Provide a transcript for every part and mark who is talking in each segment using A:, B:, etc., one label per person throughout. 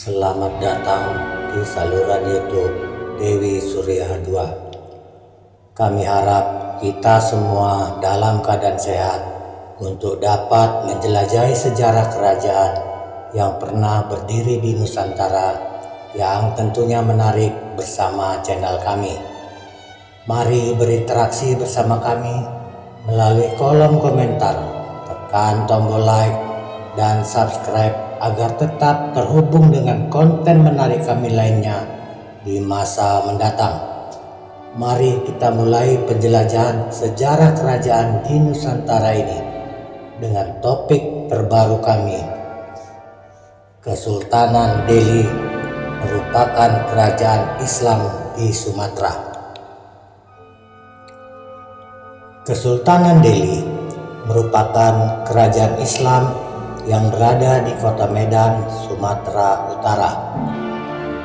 A: Selamat datang di saluran YouTube Dewi Surya 2. Kami harap kita semua dalam keadaan sehat untuk dapat menjelajahi sejarah kerajaan yang pernah berdiri di Nusantara yang tentunya menarik bersama channel kami. Mari berinteraksi bersama kami melalui kolom komentar, tekan tombol like dan subscribe agar tetap terhubung dengan konten menarik kami lainnya di masa mendatang. Mari kita mulai penjelajahan sejarah kerajaan di Nusantara ini dengan topik terbaru kami. Kesultanan Delhi merupakan kerajaan Islam di Sumatera. Kesultanan Delhi merupakan kerajaan Islam yang berada di kota Medan, Sumatera Utara.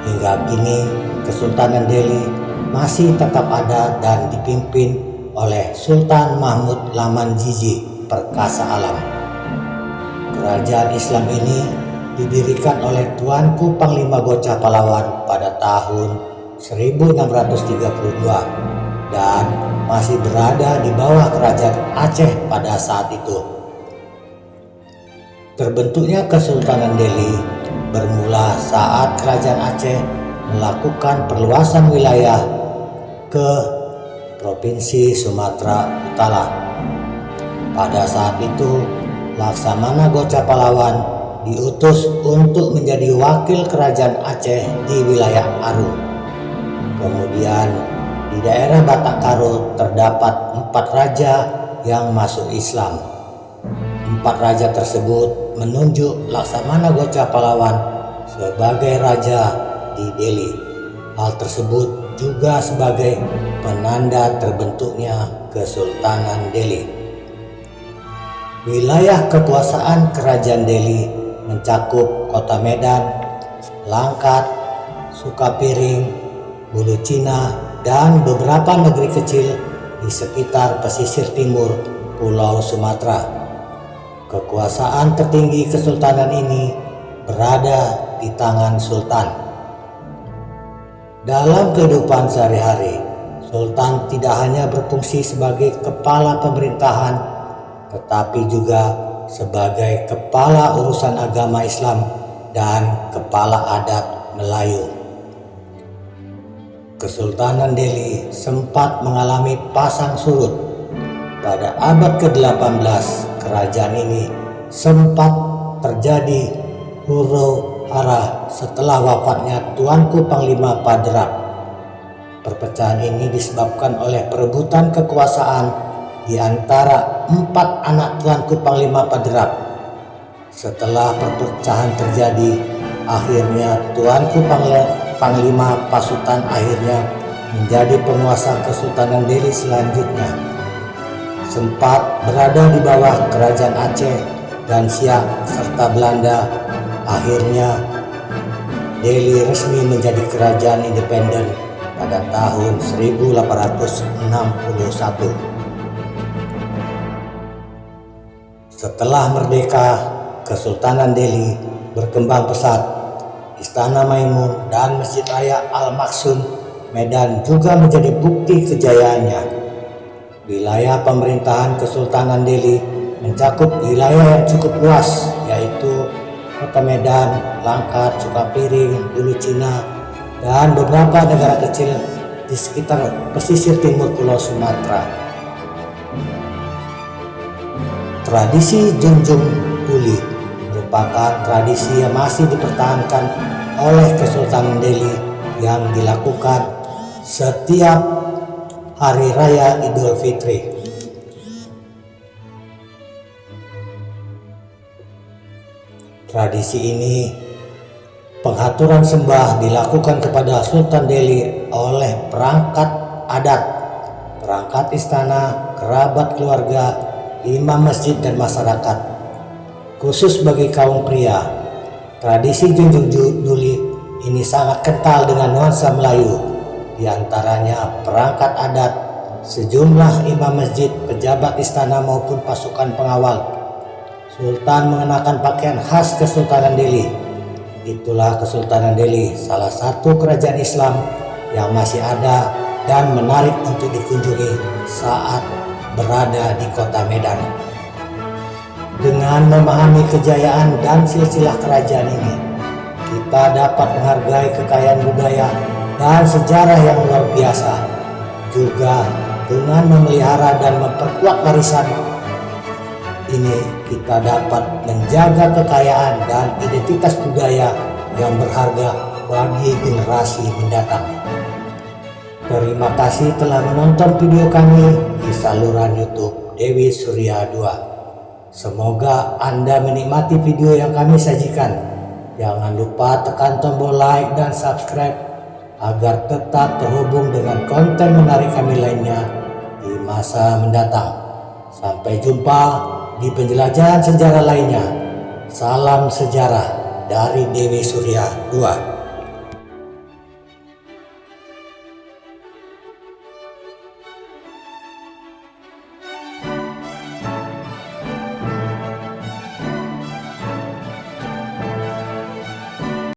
A: Hingga kini, Kesultanan Delhi masih tetap ada dan dipimpin oleh Sultan Mahmud Lamanjiji Perkasa Alam. Kerajaan Islam ini didirikan oleh Tuanku Panglima Gocha Pahlawan pada tahun 1632 dan masih berada di bawah Kerajaan Aceh pada saat itu. Terbentuknya Kesultanan Delhi bermula saat Kerajaan Aceh melakukan perluasan wilayah ke Provinsi Sumatera Utara. Pada saat itu, Laksamana Gocha Pahlawan diutus untuk menjadi wakil Kerajaan Aceh di wilayah Aru. Kemudian di daerah Batak Karo terdapat 4 raja yang masuk Islam. 4 raja tersebut menunjuk Laksamana Gocha Pahlawan sebagai raja di Delhi. Hal tersebut juga sebagai penanda terbentuknya Kesultanan Delhi. Wilayah kekuasaan Kerajaan Delhi mencakup Kota Medan, Langkat, Sukapiring, Bulu Cina, dan beberapa negeri kecil di sekitar pesisir timur Pulau Sumatera. Kekuasaan tertinggi kesultanan ini berada di tangan sultan. Dalam kehidupan sehari-hari, sultan tidak hanya berfungsi sebagai kepala pemerintahan, tetapi juga sebagai kepala urusan agama Islam dan kepala adat Melayu. Kesultanan Delhi sempat mengalami pasang surut. Pada abad ke-18, kerajaan ini sempat terjadi huru-hara setelah wafatnya Tuanku Panglima Padra. Perpecahan ini disebabkan oleh perebutan kekuasaan di antara 4 anak Tuanku Panglima Padra. Setelah perpecahan terjadi, akhirnya Tuanku Panglima Pasutan akhirnya menjadi penguasa Kesultanan Delhi selanjutnya. Sempat berada di bawah Kerajaan Aceh dan Siak serta Belanda. Akhirnya Delhi resmi menjadi kerajaan independen pada tahun 1861. Setelah merdeka, Kesultanan Delhi berkembang pesat. Istana Maimun dan Masjid Raya Al-Maksum Medan juga menjadi bukti kejayaannya. Wilayah pemerintahan Kesultanan Delhi mencakup wilayah yang cukup luas, yaitu Kota Medan, Langkat, Sukapiring, Bulu Cina, dan beberapa negara kecil di sekitar pesisir timur Pulau Sumatera. Tradisi Junjung Tuli merupakan tradisi yang masih dipertahankan oleh Kesultanan Delhi yang dilakukan setiap Hari Raya Idul Fitri. Tradisi ini, penghaturan sembah dilakukan kepada Sultan Delhi oleh perangkat adat, perangkat istana, kerabat keluarga, imam masjid dan masyarakat. Khusus bagi kaum pria, tradisi Junjung Tuli ini sangat kental dengan nuansa Melayu. Di antaranya perangkat adat, sejumlah imam masjid, pejabat istana maupun pasukan pengawal. Sultan mengenakan pakaian khas Kesultanan Delhi. itulah Kesultanan Delhi, salah satu kerajaan Islam yang masih ada dan menarik untuk dikunjungi saat berada di kota Medan. Dengan memahami kejayaan dan silsilah kerajaan ini, kita dapat menghargai kekayaan budaya dan sejarah yang luar biasa. Juga dengan memelihara dan memperkuat warisan ini, kita dapat menjaga kekayaan dan identitas budaya yang berharga bagi generasi mendatang. Terima kasih telah menonton video kami di saluran YouTube Dewi Surya 2. Semoga Anda menikmati video yang kami sajikan. Jangan lupa tekan tombol like dan subscribe agar tetap terhubung dengan konten menarik kami lainnya di masa mendatang. Sampai jumpa di penjelajahan sejarah lainnya. Salam sejarah dari Dewi Surya 2.